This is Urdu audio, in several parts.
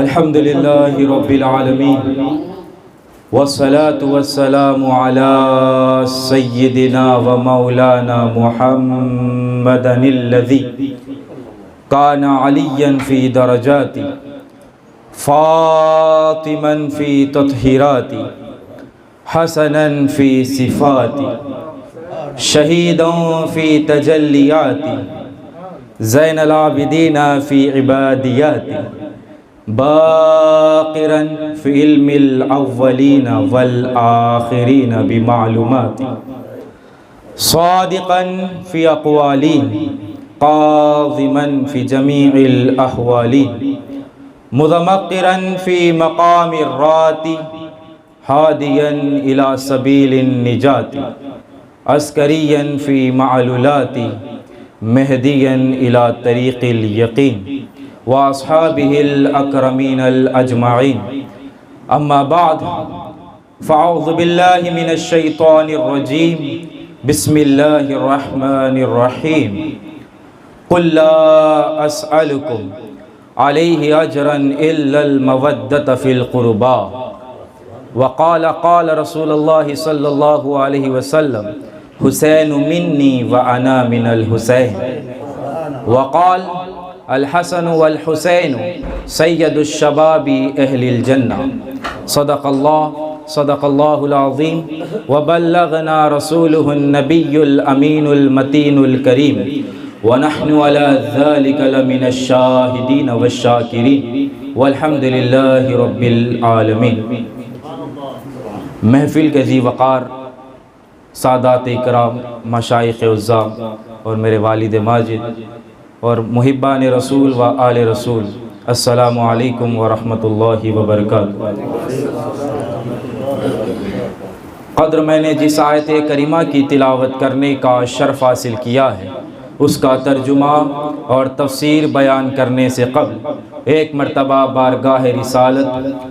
الحمد للہ رب العالمین والصلاة والسلام على سیدنا و مولانا محمد الذی کان علیا فی درجاتی فاطما فی تطہیراتی حسنا فی صفاتی شہیدا فی تجلیاتی زین العابدین فی عبادیاتی باقرا فی علم الاولین والآخرین بمعلوماتی صادقا فی اقوالی قاظما فی جمیع الاحوالی متمقرا فی مقام الراتی ہادیا الی سبیل النجات عسکریا فی معلولاتی مہدیا الی طریق الیقین واصحابہ الاکرمین الاجمعین اما بعد فاعوذ باللہ من الشیطان الرجیم بسم اللہ الرحمن الرحیم قل لا اسألکم علیہ اجرا الا المودۃ فی القربى وقال قال رسول اللہ صلی اللہ علیہ وسلم حسین منی وانا من الحسین وقال الحسن والحسین سید الشباب اہل الجنہ صدق اللہ العظیم وبلغنا رسولہ النبی الامین المتین الکریم ونحن على ذلك لمن الشاہدین والشاکرین والحمد للہ رب العالمین۔ محفل کے ذی وقار سادات اکرام، مشائخ عظام اور میرے والد ماجد اور محبان رسول و آل رسول، السلام علیکم ورحمۃ اللہ وبرکاتہ۔ قدر میں نے جس آیت کریمہ کی تلاوت کرنے کا شرف حاصل کیا ہے، اس کا ترجمہ اور تفسیر بیان کرنے سے قبل ایک مرتبہ بارگاہ رسالت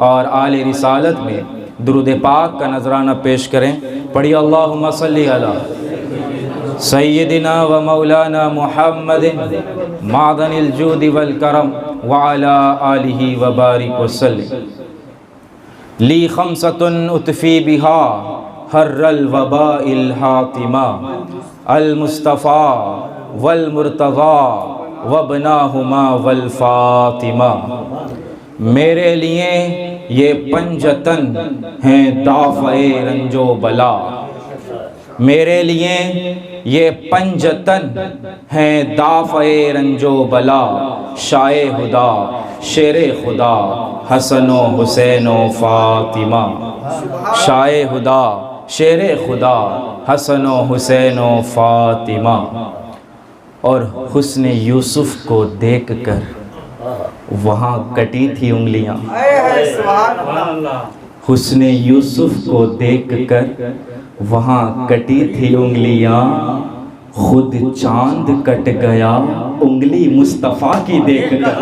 اور آل رسالت میں درود پاک کا نذرانہ پیش کریں۔ پڑھی اللہم صلی علی سیدنا و مولانا محمد معدن الجود والکرم وعلی آلہ وبارک وسلم۔ لی خمسۃ اطفی بہا حر الوباء الحاطمہ المصطفیٰ والمرتضیٰ وابناہما والفاطمہ۔ میرے لیے یہ پنجتن ہیں دافع رنج و بلا، میرے لیے یہ پنجتن ہیں دافع رنج و بلا، شاہ خدا شیر خدا حسن و حسین و فاطمہ، شاہ خدا شیر خدا حسن و حسین و فاطمہ۔ اور حسن یوسف کو دیکھ کر وہاں کٹی تھی انگلیاں، حسن یوسف کو دیکھ کر وہاں کٹی تھی انگلیاں، خود چاند کٹ گیا انگلی مصطفیٰ کی دیکھ کر،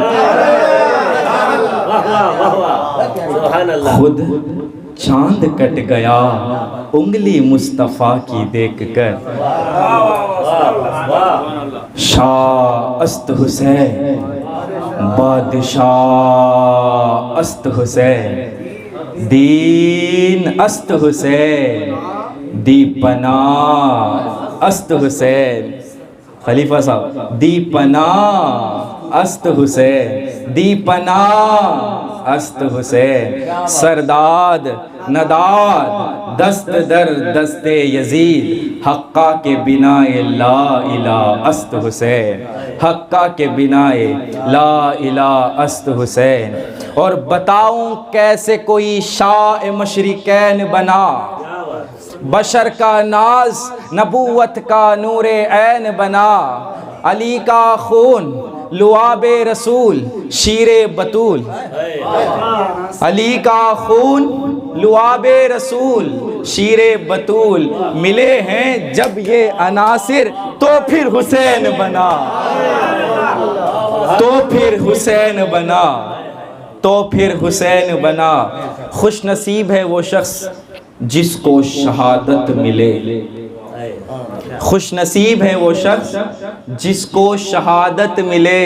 خود چاند کٹ گیا انگلی مصطفیٰ کی دیکھ کر۔ شاہ است حسین بادشاہ است حسین، دین است حسین دی پناہ است حسین۔ خلیفہ صاحب، دی پناہ است حسین، دی پناہ است حسین، سرداد نداد دست در دست یزید، حقہ کے بنا لا الہ است حسین، حقہ کے بنا لا الہ است حسین۔ اور بتاؤں کیسے کوئی شاہ مشرقین بنا، بشر کا ناز نبوت کا نور عین بنا، علی کا خون لعاب رسول شیر بطول، علی کا خون لعاب رسول شیر بطول، ملے ہیں جب یہ عناصر تو پھر حسین بنا، تو پھر حسین بنا، تو پھر حسین بنا۔ خوش نصیب ہے وہ شخص جس کو شہادت ملے، خوش نصیب ہے وہ شخص جس کو شہادت ملے،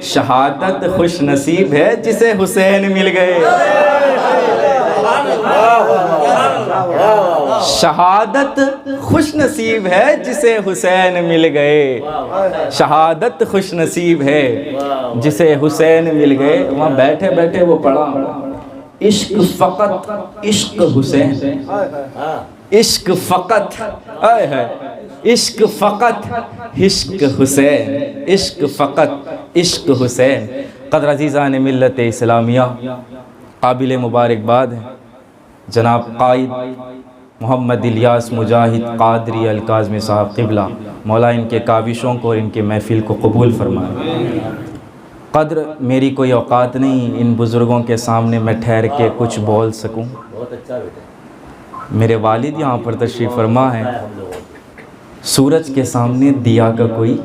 شہادت خوش نصیب ہے جسے حسین مل گئے۔ شہادت خوش نصیب ہے جسے حسین مل گئے، شہادت خوش نصیب ہے جسے حسین مل گئے۔ وہاں بیٹھے بیٹھے وہ پڑھا، عشق فقط عشق حسین، عشق فقط آئے ہے، عشق فقط عشق حسین، عشق فقط عشق حسین۔ قدر عزیزان ملت اسلامیہ، قابل مبارکباد ہے جناب قائد محمد الیاس مجاہد قادری الکاظمی صاحب قبلہ، مولا ان کے کاوشوں کو اور ان کے محفل کو قبول فرمائے۔ قدر میری کوئی اوقات نہیں ان بزرگوں کے سامنے میں ٹھہر کے کچھ بول سکوں۔ میرے والد یہاں پر تشریف فرما ہے، سورج کے سامنے دیا کا کوئی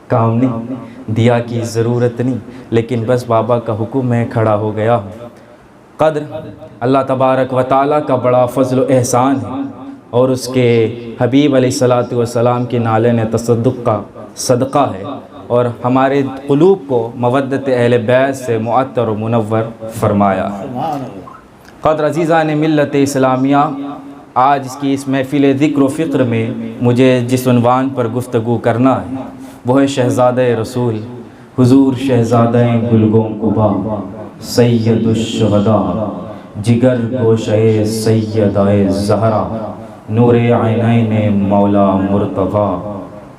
کام نہیں، دیا کی ضرورت نہیں، لیکن بس بابا کا حکم ہے، کھڑا ہو گیا ہوں۔ قدر اللہ تبارک و تعالیٰ کا بڑا فضل و احسان ہے، اور اس کے حبیب علیہ السلام کی نالے نے تصدق کا صدقہ ہے، اور ہمارے قلوب کو مودت اہل بیت سے معطر و منور فرمایا ہے۔ قدر عزیزان ملت اسلامیہ، آج کی اس محفل ذکر و فکر میں مجھے جس عنوان پر گفتگو کرنا ہے وہ ہے شہزادہ رسول حضور شہزادہ گلگوں قبا، سید الشہداء جگر گوشہ سیدہ زہرا، نور عینین مولا مرتضی،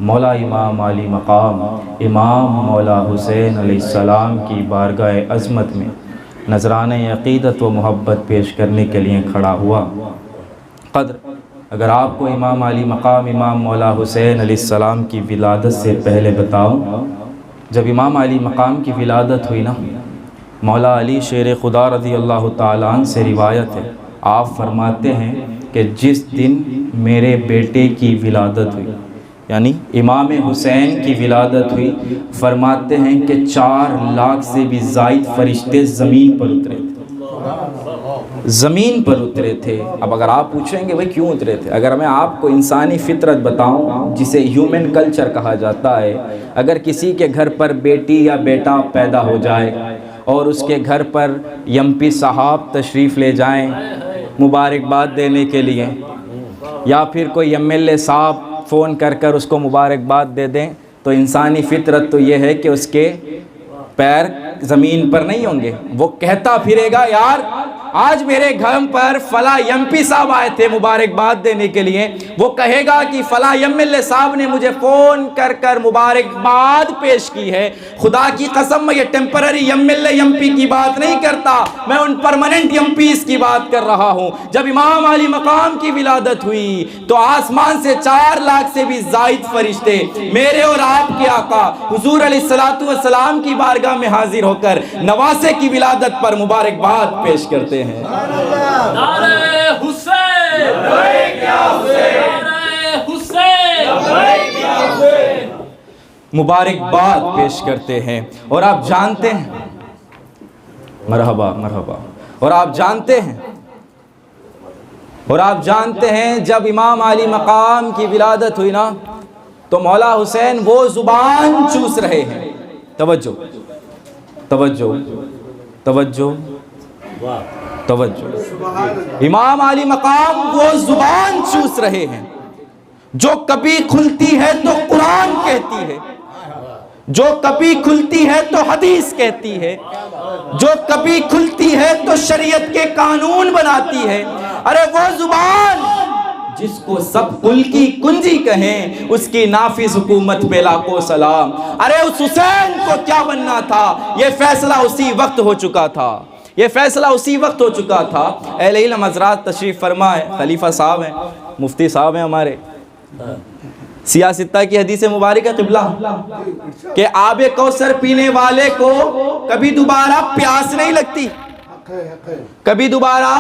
مولا امام علی مقام امام مولا حسین علیہ السلام کی بارگاہ عظمت میں نذرانہ عقیدت و محبت پیش کرنے کے لیے کھڑا ہوا۔ قدر اگر آپ کو امام علی مقام امام مولا حسین علیہ السلام کی ولادت سے پہلے بتاؤں، جب امام علی مقام کی ولادت ہوئی نا، مولا علی شیر خدا رضی اللہ تعالیٰ عنہ سے روایت ہے، آپ فرماتے ہیں کہ جس دن میرے بیٹے کی ولادت ہوئی، یعنی امام حسین کی ولادت ہوئی، فرماتے ہیں کہ 4 لاکھ سے بھی زائد فرشتے زمین پر اترے تھے، زمین پر اترے تھے۔ اب اگر آپ پوچھیں گے وہ کیوں اترے تھے، اگر میں آپ کو انسانی فطرت بتاؤں جسے ہیومن کلچر کہا جاتا ہے، اگر کسی کے گھر پر بیٹی یا بیٹا پیدا ہو جائے اور اس کے گھر پر ایم پی صاحب تشریف لے جائیں مبارکباد دینے کے لیے، یا پھر کوئی ایم ایل اے صاحب فون کر کر اس کو مبارکباد دے دیں، تو انسانی فطرت تو یہ ہے کہ اس کے پیر زمین پر نہیں ہوں گے، وہ کہتا پھرے گا یار آج میرے گھر پر فلاں ایم پی صاحب آئے تھے مبارکباد دینے کے لیے، وہ کہے گا کہ فلاں ایم ایل اے صاحب نے مجھے فون کر کر مبارکباد پیش کی ہے۔ خدا کی قسم میں یہ temporary M L A M P کی بات نہیں کرتا، میں ان پرماننٹ ایم پیز کی بات کر رہا ہوں۔ جب امام علی مقام کی ولادت ہوئی تو آسمان سے 4 لاکھ سے بھی زائد فرشتے میرے اور آپ کے آقا حضور علیہ السلام کی بارگاہ میں حاضر ہو کر نواسے کی ولادت پر مبارکباد پیش کرتے ہیں۔ نعرہ حسین، نعرہ حسین، مبارکباد پیش کرتے ہیں۔ اور آپ جانتے ہیں، مرحبا مرحبا، اور آپ جانتے ہیں جب امام علی مقام کی ولادت ہوئی نا تو مولا حسین وہ زبان چوس رہے ہیں، توجہ توجہ توجہ توجہ، امام علی مقام وہ زبان چوس رہے ہیں جو کبھی کھلتی ہے تو قرآن کہتی ہے، جو کبھی کھلتی ہے تو حدیث کہتی ہے، جو کبھی کھلتی ہے تو شریعت کے قانون بناتی ہے۔ ارے وہ زبان جس کو سب کل کی کنجی کہیں، اس کی نافذ حکومت پہ لاکھوں سلام۔ ارے اس حسین کو کیا بننا تھا، یہ فیصلہ اسی وقت ہو چکا تھا، یہ فیصلہ اسی وقت ہو چکا تھا۔ اہل علم حضرات تشریف فرما ہے، خلیفہ صاحب ہیں، مفتی صاحب ہیں ہمارے، سیاستہ کی حدیث مبارکہ قبلہ کہ آب کوثر پینے والے کو کبھی دوبارہ پیاس نہیں لگتی، کبھی دوبارہ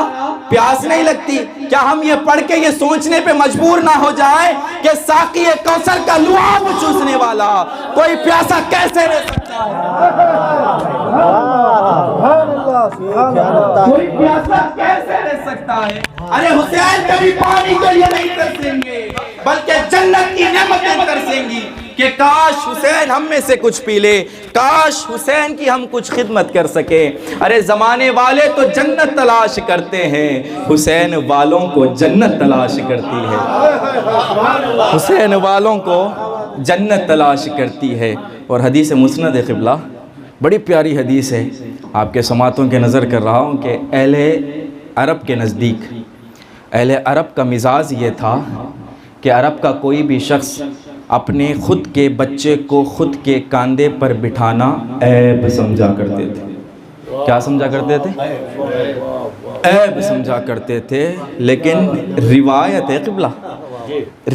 پیاس نہیں لگتی۔ کیا ہم یہ پڑھ کے یہ سوچنے پہ مجبور نہ ہو جائے کہ ساقی کوثر کا لعاب چوسنے والا کوئی پیاسا کیسے رہ سکتا ہے، کوئی پیاسا کیسے رہ سکتا ہے؟ ارے حسین کبھی پانی کے لیے نہیں ترسیں گے، بلکہ جنت کی نعمتیں ترسیں گی کہ کاش حسین ہم میں سے کچھ پی لے، کاش حسین کی ہم کچھ خدمت کر سکیں۔ ارے زمانے والے تو جنت تلاش کرتے ہیں، حسین والوں کو جنت تلاش کرتی ہے، حسین والوں کو جنت تلاش کرتی ہے۔ اور حدیث مسند قبلہ بڑی پیاری حدیث ہے، آپ کے سماعتوں کے نظر کر رہا ہوں کہ اہل عرب کے نزدیک، اہل عرب کا مزاج یہ تھا کہ عرب کا کوئی بھی شخص اپنے خود کے بچے کو خود کے کاندھے پر بٹھانا عیب سمجھا کرتے تھے۔ کیا سمجھا کرتے تھے؟ عیب سمجھا کرتے تھے۔ لیکن روایت ہے قبلہ،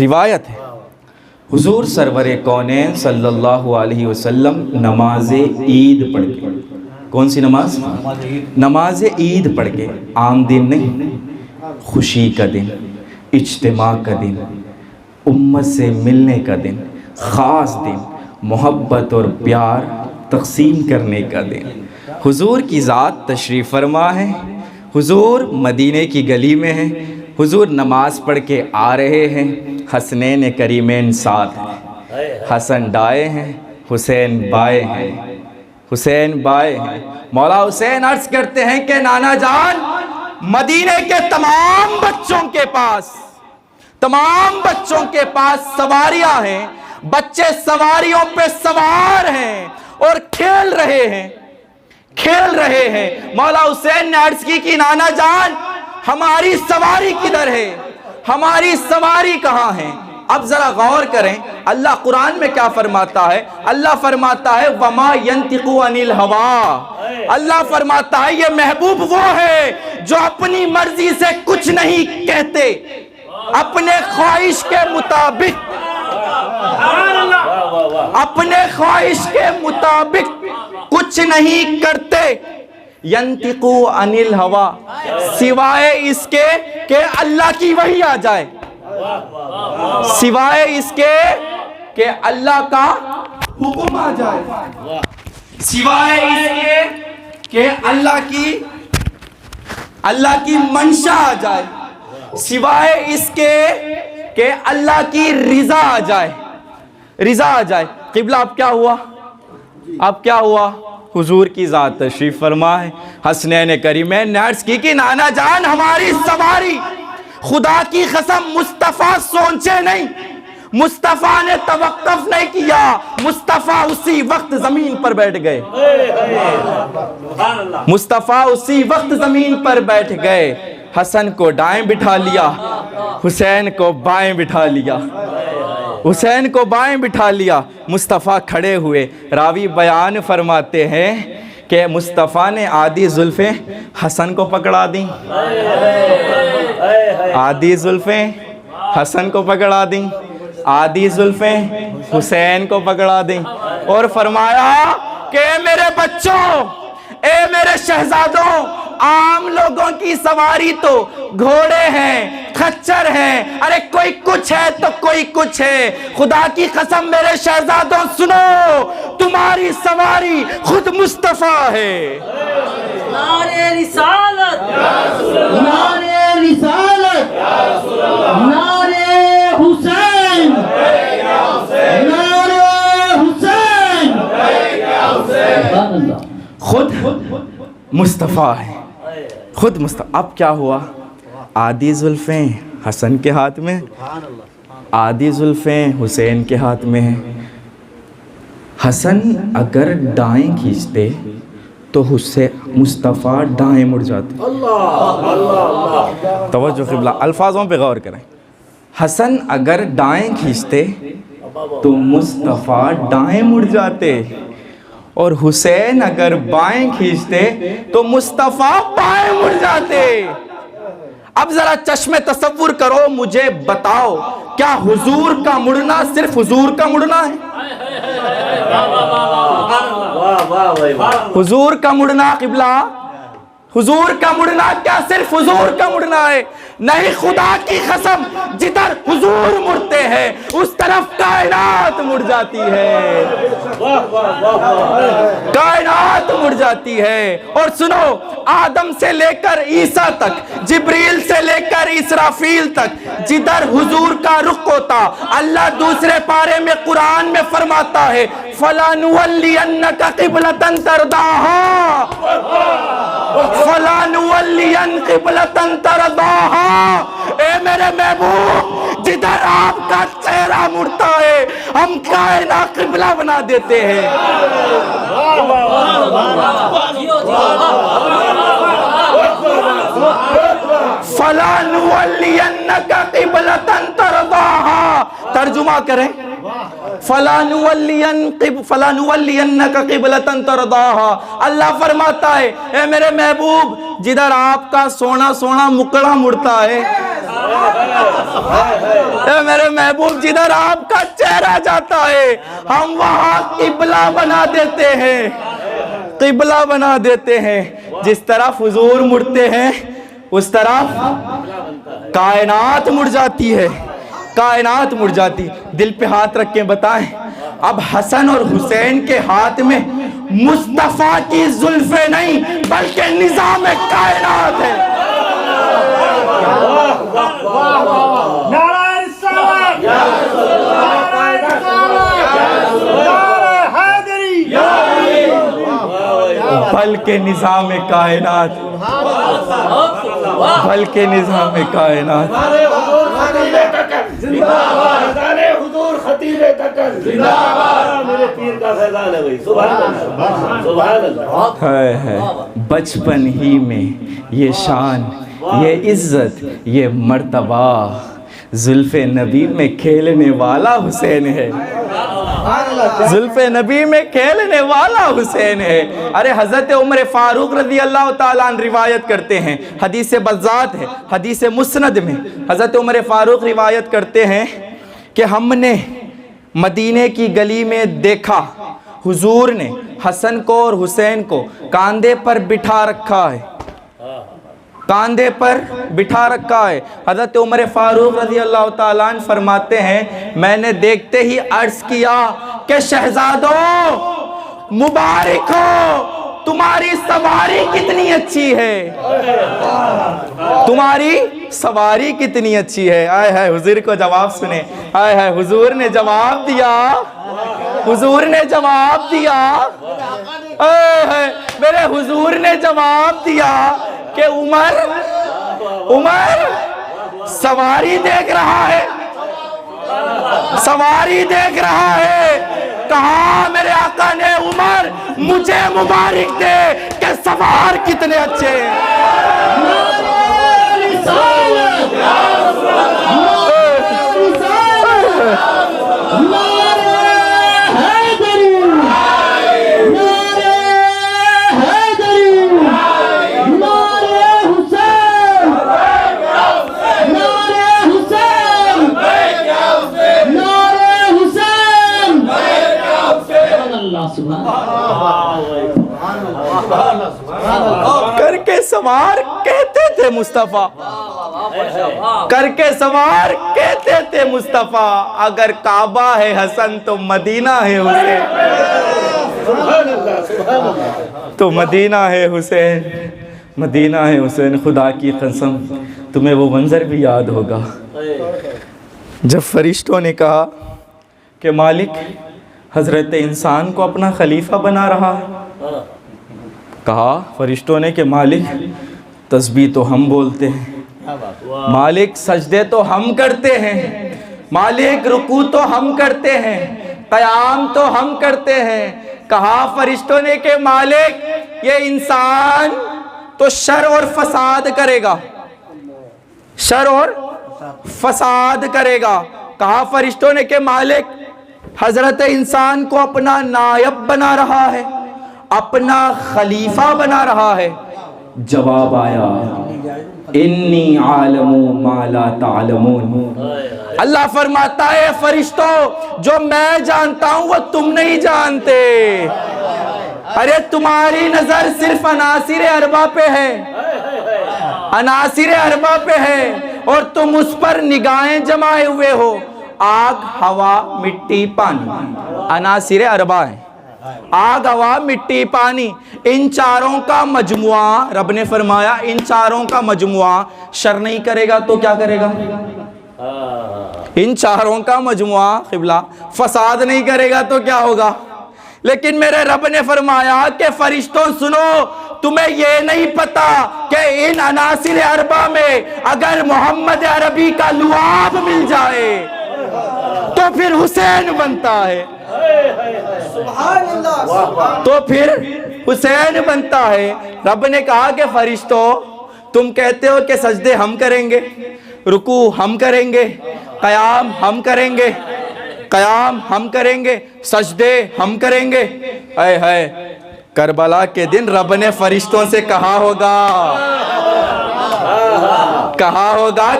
روایت ہے، حضور سرور کونین صلی اللہ علیہ وسلم نماز عید پڑھ کے، کون سی نماز؟ نماز عید پڑھ کے، عام دن نہیں، خوشی کا دن، اجتماع کا دن، امت سے ملنے کا دن، خاص دن، محبت اور پیار تقسیم کرنے کا دن، حضور کی ذات تشریف فرما ہے، حضور مدینے کی گلی میں ہے، حضور نماز پڑھ کے آ رہے ہیں، حسنین کریمین ساتھ ہیں، حسن دائیں ہیں، حسین بائیں ہیں، حسین بائیں ہیں۔ مولا حسین عرض کرتے ہیں کہ نانا جان، مدینے کے تمام بچوں کے پاس، تمام بچوں کے پاس سواریاں ہیں، بچے سواریوں پہ سوار ہیں اور کھیل رہے ہیں، کھیل رہے ہیں۔ مولا حسین نے عرض کی کہ نانا جان، ہماری سواری کدھر ہے؟ ہماری سواری کہاں ہے؟ اب ذرا غور کریں، اللہ قرآن میں کیا فرماتا ہے؟ اللہ فرماتا ہے وَمَا يَنْتِقُ عَنِ الْهَوَىٰ، اللہ فرماتا ہے یہ محبوب وہ ہے جو اپنی مرضی سے کچھ نہیں کہتے، اپنے خواہش کے مطابق، اپنے خواہش کے مطابق کچھ نہیں کرتے۔ ینطقو عن الہوا، سوائے اس کے کہ اللہ کی وحی آ جائے، سوائے اس کے کہ اللہ کا حکم آ جائے، سوائے اس کے کہ اللہ کی منشا آ جائے، سوائے اس کے کہ اللہ کی رضا آ جائے، رضا آ جائے۔ قبلہ اب کیا ہوا؟ اب کیا ہوا؟ حضور کی ذات تشریف فرما ہے، حسنین کریمین نے عرض کی کہ نانا جان ہماری سواری، خدا کی قسم مصطفیٰ سوچے نہیں، مصطفیٰ نے توقف نہیں کیا، مصطفیٰ اسی وقت زمین پر بیٹھ گئے، مصطفیٰ اسی وقت زمین پر بیٹھ گئے، حسن کو دائیں بٹھا لیا، حسین کو بائیں بٹھا لیا، حسین کو بائیں بٹھا لیا، مصطفیٰ کھڑے ہوئے۔ راوی بیان فرماتے ہیں کہ مصطفیٰ نے آدھی زلفیں حسن کو پکڑا دیں، آدھی زلفیں حسن کو پکڑا دیں، آدھی زلفیں حسین کو پکڑا دیں، اور فرمایا کہ اے میرے بچوں، اے میرے شہزادوں، عام لوگوں کی سواری تو گھوڑے ہیں، خچر ہیں، ارے کوئی کچھ ہے تو کوئی کچھ ہے، خدا کی قسم میرے شہزادوں سنو، تمہاری سواری خود مصطفیٰ ہے۔ نعرہ رسالت، نعرہ رسالت، نعرہ حسین، نعرہ حسین، سبحان اللہ، خود مصطفیٰ ہے، خود مصطفیٰ۔ اب کیا ہوا؟ آدھی زلفیں حسن کے ہاتھ میں، آدھی زلفیں حسین کے ہاتھ میں ہیں۔ حسن اگر دائیں کھینچتے تو مصطفیٰ دائیں مڑ جاتے۔ توجہ قبلہ، الفاظوں پہ غور کریں۔ حسن اگر دائیں کھینچتے تو مصطفیٰ دائیں مڑ جاتے، اور حسین اگر بائیں کھینچتے تو مصطفیٰ بائیں مڑ جاتے۔ اب ذرا چشم تصور کرو، مجھے بتاؤ کیا حضور کا مڑنا صرف حضور کا مڑنا ہے؟ حضور کا مڑنا قبلہ، حضور کا مڑنا کیا صرف حضور کا مڑنا ہے؟ نہیں، خدا کی قسم، جدھر حضور مڑتے ہیں اس طرف کائنات مڑ جاتی ہے، کائنات مڑ جاتی ہے۔ اور سنو، آدم سے لے کر عیسیٰ تک، جبریل سے لے کر اسرافیل تک، جدھر حضور کا رخ ہوتا، اللہ دوسرے پارے میں قرآن میں فرماتا ہے فَلَنُوَلِّيَنَّكَ قِبْلَةً تَرْضَاهَا، فَلَنُوَلِّيَنَّ قِبْلَةً تَرْضَاهَا، اے میرے محبوب، جدھر آپ کا چہرہ مڑتا ہے ہم کائنات قبلہ بنا دیتے ہیں۔ فَلَنُوَلِّيَنَّكَ قِبْلَةً تَرْضَاهَا، ترجمہ کریں، فَلَنُوَلِّيَنَّكَ قِبْلَةً تَرْضَاهَا، اللہ فرماتا ہے اے میرے محبوب، جدھر آپ کا سونا سونا مکڑا مڑتا ہے، اے میرے محبوب، جدھر آپ کا چہرہ جاتا ہے ہم وہاں قبلہ بنا دیتے ہیں، قبلہ بنا دیتے ہیں۔ جس طرف حضور مڑتے ہیں اس طرف کائنات مڑ جاتی ہے، کائنات مڑ جاتی۔ دل پہ ہاتھ رکھ کے بتائیں، اب حسن اور حسین کے ہاتھ میں مصطفیٰ کی زلفیں نہیں بلکہ نظام کائنات ہے۔ نعرہ رسالت، نعرہ رسالت، نعرہ حیدری، بلکہ نظام کائنات، بلکہ نظام کائنات۔ حضور خطیب تکن، میرے پیر کا فیضان ہے بھائی، سبحان اللہ، سبحان اللہ۔ ہے بچپن ہی میں یہ شان، یہ عزت، یہ مرتبہ زلف نبی میں کھیلنے والا حسین ہے، زلف نبی میں کھیلنے والا حسین ہے۔ ارے حضرت عمر فاروق رضی اللہ تعالیٰ عنہ روایت کرتے ہیں، حدیث بزاد ہے، حدیث مسند میں حضرت عمر فاروق روایت کرتے ہیں کہ ہم نے مدینے کی گلی میں دیکھا حضور نے حسن کو اور حسین کو کاندھے پر بٹھا رکھا ہے، کاندھے پر بٹھا رکھا ہے۔ حضرت عمر فاروق رضی اللہ تعالیٰ عنہ فرماتے ہیں میں نے دیکھتے ہی عرض کیا کہ شہزادوں مبارک ہو، تمہاری سواری کتنی اچھی ہے، تمہاری سواری کتنی اچھی ہے۔ آئے ہے حضور کو جواب سنے، آئے ہے حضور نے جواب دیا، حضور نے جواب دیا، آئے ہے میرے حضور نے جواب دیا کہ عمر سواری دیکھ رہا ہے، سواری دیکھ رہا ہے۔ کہا میرے آقا نے عمر مجھے مبارک دے کہ سوار کتنے اچھے ہیں۔ کر کے سوار کہتے تھے مصطفیٰ، کر کے سوار کہتے تھے مصطفیٰ، اگر کعبہ ہے حسن تو مدینہ ہے حسین، تو مدینہ ہے حسین، مدینہ ہے حسین۔ خدا کی قسم تمہیں وہ منظر بھی یاد ہوگا جب فرشتوں نے کہا کہ مالک حضرت انسان کو اپنا خلیفہ بنا رہا ہے، کہا فرشتوں نے کہ مالک تسبیح تو ہم بولتے ہیں، مالک سجدے تو ہم کرتے ہیں، مالک رکوع تو ہم کرتے ہیں، قیام تو ہم کرتے ہیں۔ کہا فرشتوں نے کہ مالک یہ انسان تو شر اور فساد کرے گا، شر اور فساد کرے گا۔ کہا فرشتوں نے کہ مالک حضرت انسان کو اپنا نائب بنا رہا ہے، اپنا خلیفہ بنا رہا ہے۔ جواب آیا انی عالم ما لا تعلمون، اللہ فرماتا ہے فرشتوں جو میں جانتا ہوں وہ تم نہیں جانتے، ارے تمہاری نظر صرف عناصر اربع پہ ہے، عناصر اربع پہ ہے، اور تم اس پر نگاہیں جمائے ہوئے ہو۔ آگ، ہوا، مٹی، پانی، عناصر اربع ہیں۔ آگ، ہوا، مٹی، پانی، ان چاروں کا مجموعہ، رب نے فرمایا ان چاروں کا مجموعہ شر نہیں کرے گا تو کیا کرے گا؟ ان چاروں کا مجموعہ قبلہ فساد نہیں کرے گا تو کیا ہوگا؟ لیکن میرے رب نے فرمایا کہ فرشتوں سنو، تمہیں یہ نہیں پتا کہ ان عناصر اربع میں اگر محمد عربی کا لعاب مل جائے تو پھر حسین بنتا ہے، تو پھر حسین بنتا ہے۔ رب نے کہا کہ فرشتوں تم کہتے ہو کہ سجدے ہم کریں گے، رکوع ہم کریں گے، قیام ہم کریں گے، قیام ہم کریں گے، سجدے ہم کریں گے۔ اے ہے کربلا کے دن رب نے فرشتوں سے کہا ہوگا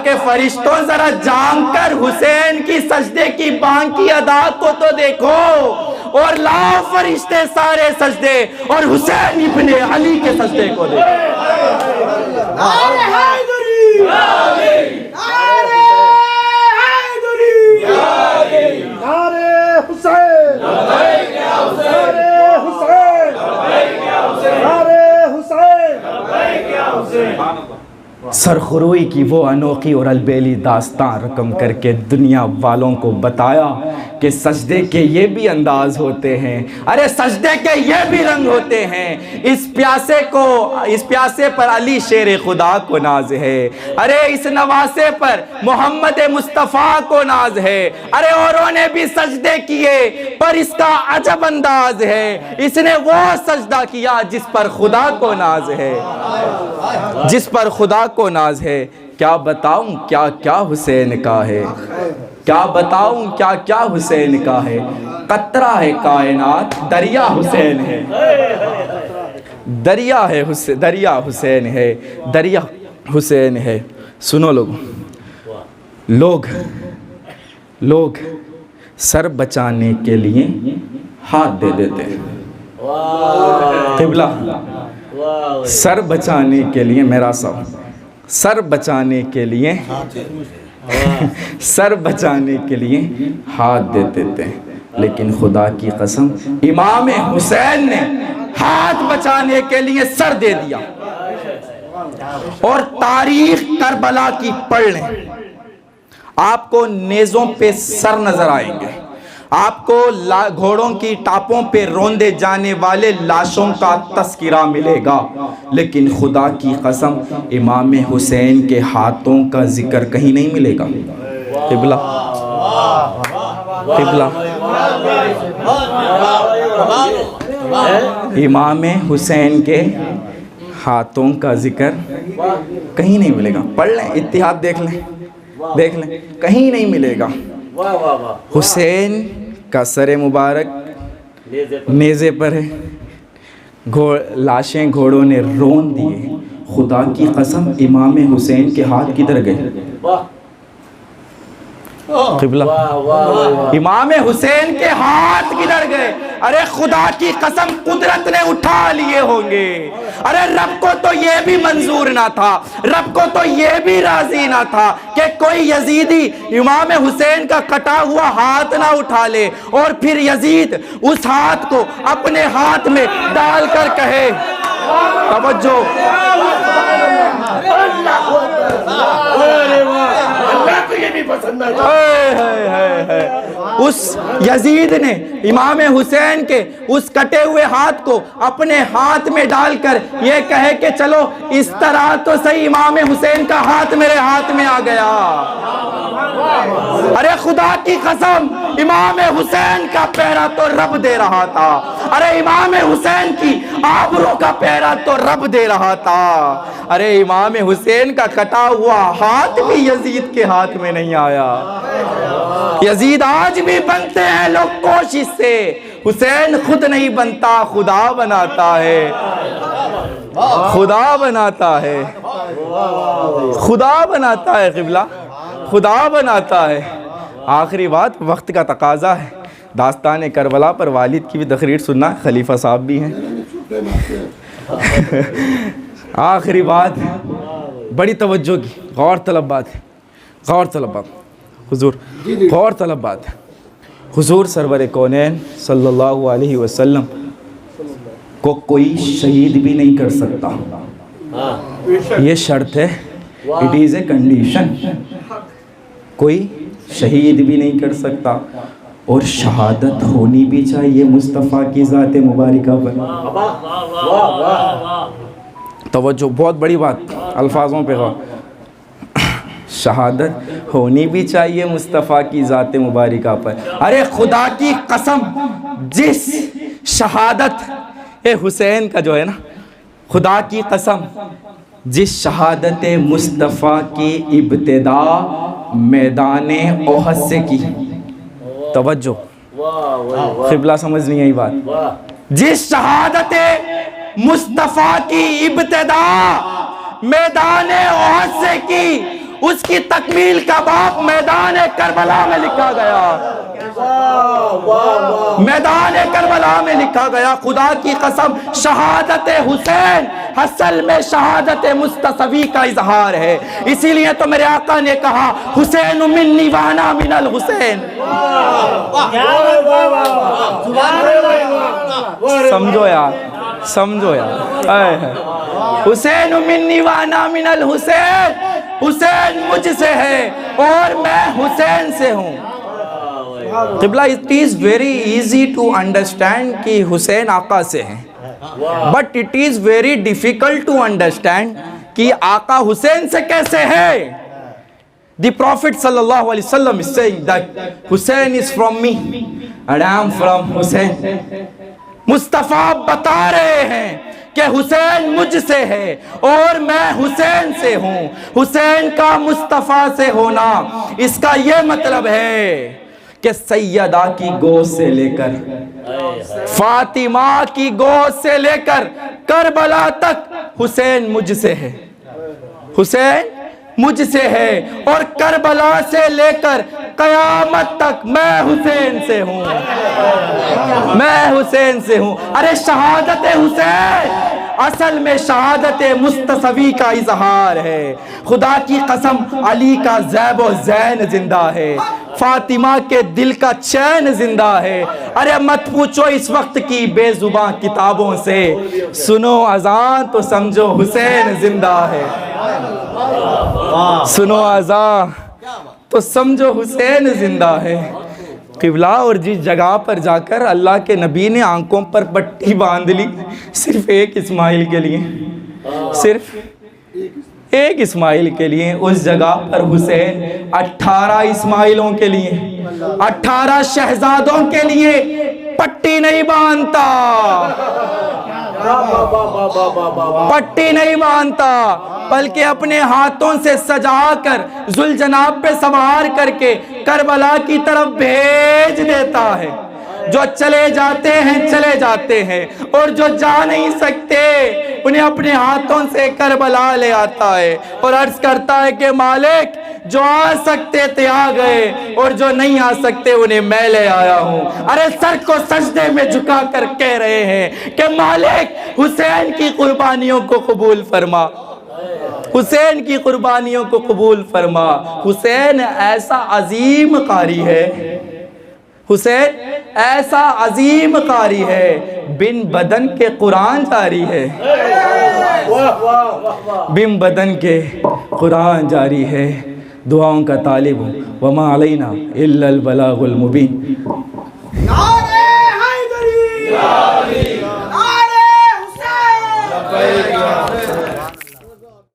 کہ فرشتوں ذرا جان کر حسین کی سجدے کی بانگ کی ادا کو تو دیکھو، اور لاؤ فرشتے سارے سجدے اور حسین ابن علی کے سجدے کو دیکھو۔ نعرہ حیدری، نعرہ حیدری، نعرہ حسین، نعرہ حسین، نعرہ حسین۔ سرخروئی کی وہ انوکھی اور البیلی داستان رقم کر کے دنیا والوں کو بتایا کہ سجدے کے یہ بھی انداز ہوتے ہیں، ارے سجدے کے یہ بھی رنگ ہوتے ہیں۔ اس پیاسے پر علی شیر خدا کو ناز ہے، ارے اس نواسے پر محمد مصطفیٰ کو ناز ہے، ارے اوروں نے بھی سجدے کیے پر اس کا عجب انداز ہے، اس نے وہ سجدہ کیا جس پر خدا کو ناز ہے، جس پر خدا کو ناز ہے۔ کیا بتاؤں کیا کیا حسین کا ہے، کیا بتاؤں کیا کیا حسین کا ہے، قطرہ ہے کائنات دریا حسین ہے، دریا ہے دریا حسین ہے، دریا حسین ہے۔ سنو لوگ سر بچانے کے لیے ہاتھ دے دیتے ہیں، قبلہ سر بچانے کے لیے، میرا سر بچانے کے لیے سر بچانے کے لیے ہاتھ دیتے تھے، لیکن خدا کی قسم امام حسین نے ہاتھ بچانے کے لیے سر دے دیا۔ اور تاریخ کربلا کی پڑھ لیں، آپ کو نیزوں پہ سر نظر آئیں گے، آپ کو گھوڑوں کی ٹاپوں پہ روندے جانے والے لاشوں کا تذکرہ ملے گا، لیکن خدا کی قسم امام حسین کے ہاتھوں کا ذکر کہیں نہیں ملے گا۔ قبلہ امام حسین کے ہاتھوں کا ذکر کہیں نہیں ملے گا۔ پڑھ لیں، اتحاد دیکھ لیں، کہیں نہیں ملے گا۔ حسین کا سر مبارک نیزے پر ہے، لاشیں گھوڑوں نے رون دیے۔ خدا کی قسم امام حسین کے ہاتھ کدھر گئے؟ قبلہ امام حسین کے ہاتھ کدھر گئے؟ ارے خدا کی قسم قدرت نے اٹھا لیے ہوں گے۔ ارے رب کو تو یہ بھی منظور نہ تھا، رب کو تو یہ بھی راضی نہ تھا کہ کوئی یزیدی امام حسین کا کٹا ہوا ہاتھ نہ اٹھا لے اور پھر یزید اس ہاتھ کو اپنے ہاتھ میں ڈال کر کہے، توجہ، اس یزید نے امام حسین کے اس کٹے ہوئے ہاتھ کو اپنے ہاتھ میں ڈال کر یہ کہے کہ چلو اس طرح تو صحیح امام حسین کا ہاتھ میرے ہاتھ میں آ گیا۔ ارے خدا کی قسم امام حسین کا پہرا تو رب دے رہا تھا، ارے امام حسین کی آبرو کا پہرا تو رب دے رہا تھا۔ ارے امام حسین کا کٹا ہوا ہاتھ بھی یزید کے ہاتھ میں نہیں آیا۔ یزید آج بھی بنتے ہیں لوگ کوشش سے، حسین خود نہیں بنتا، خدا بناتا ہے، خدا بناتا ہے، خدا بناتا ہے، قبلہ خدا بناتا ہے۔ آخری بات، وقت کا تقاضا ہے، داستان کربلا پر والد کی بھی تقریر سننا، خلیفہ صاحب بھی ہیں۔ آخری بات بڑی توجہ کی، غور طلب بات ہے، غور طلب بات حضور، غور طلب بات ہے۔ حضور سرور کونین صلی اللہ علیہ وسلم کو کوئی شہید بھی نہیں کر سکتا، یہ شرط ہے، اٹ از اے کنڈیشن، کوئی شہید بھی نہیں کر سکتا، اور شہادت ہونی بھی چاہیے مصطفیٰ کی ذات مبارکہ پر۔ توجہ، بہت بڑی بات، الفاظوں پہ غور، شہادت ہونی بھی چاہیے مصطفیٰ کی ذات مبارکہ پر۔ ارے خدا کی قسم، جس شہادت حسین کا جو ہے نا، خدا کی قسم، جس شہادت مصطفیٰ کی ابتدا میدان احد سے کی، توجہ، قبلہ سمجھ نہیں آئی بات، جس شہادت مصطفیٰ کی ابتدا میدان احد سے کی، اس کی تکمیل کا باب میدان کربلا میں لکھا گیا، میدان کربلا میں لکھا گیا۔ خدا کی قسم، شہادت حسین اصل میں شہادت مصطفی کا اظہار ہے، اسی لیے تو میرے آقا نے کہا حسین منی وانا من الحسین۔ سمجھو یار، سمجھو یار، حسین منی وانا من الحسین، حسین مجھ سے ہے اور میں حسین سے ہوں۔ قبلہ، it is very easy to understand کہ حسین آقا سے ہیں، but it is very difficult to understand کہ آقا حسین سے کیسے ہے۔ The Prophet sallallahu alaihi wasallam is saying that Hussein is from me and I am from Hussein۔ مصطفیٰ بتا رہے ہیں کہ حسین مجھ سے ہے اور میں حسین سے ہوں۔ حسین کا مصطفیٰ سے ہونا، اس کا یہ مطلب ہے کہ سیدہ کی گود سے لے کر، فاطمہ کی گود سے لے کر کربلا تک حسین مجھ سے ہے، حسین مجھ سے ہے، اور کربلا سے لے کر قیامت تک میں حسین سے ہوں، میں حسین سے ہوں۔ ارے شہادت حسین اصل میں شہادت مصطفی کا اظہار ہے۔ خدا کی قسم، علی کا زیب و زین زندہ ہے، فاطمہ کے دل کا چین زندہ ہے۔ ارے مت پوچھو اس وقت کی بے زباں کتابوں سے، سنو اذان تو سمجھو حسین زندہ ہے، سنو اذان تو سمجھو حسین زندہ ہے۔ قبلہ، اور جس جگہ پر جا کر اللہ کے نبی نے آنکھوں پر پٹی باندھ لی صرف ایک اسماعیل کے لیے، صرف ایک اسماعیل کے لیے، اس جگہ پر حسین 18 اسماعیلوں کے لیے، 18 شہزادوں کے لیے پٹی نہیں باندھتا، پٹی نہیں باندھتا، بلکہ اپنے ہاتھوں سے سجا کر ذوالجناب پہ سوار کر کے کربلا کی طرف بھیج دیتا ہے۔ جو چلے جاتے ہیں چلے جاتے ہیں، اور جو جا نہیں سکتے انہیں اپنے ہاتھوں سے کربلا لے آتا ہے اور عرض کرتا ہے کہ مالک، جو آ سکتے تھے آ گئے اور جو نہیں آ سکتے انہیں میں لے آیا ہوں۔ ارے سر کو سجدے میں جھکا کر کہہ رہے ہیں کہ مالک حسین کی قربانیوں کو قبول فرما، حسین کی قربانیوں کو قبول فرما۔ حسین ایسا عظیم قاری ہے، حسین ایسا عظیم قاری ہے، بن بدن کے قرآن جاری ہے، بن بدن کے قرآن جاری ہے۔ دعاؤں کا طالب ہوں، وما علینا الا البلاغ المبین۔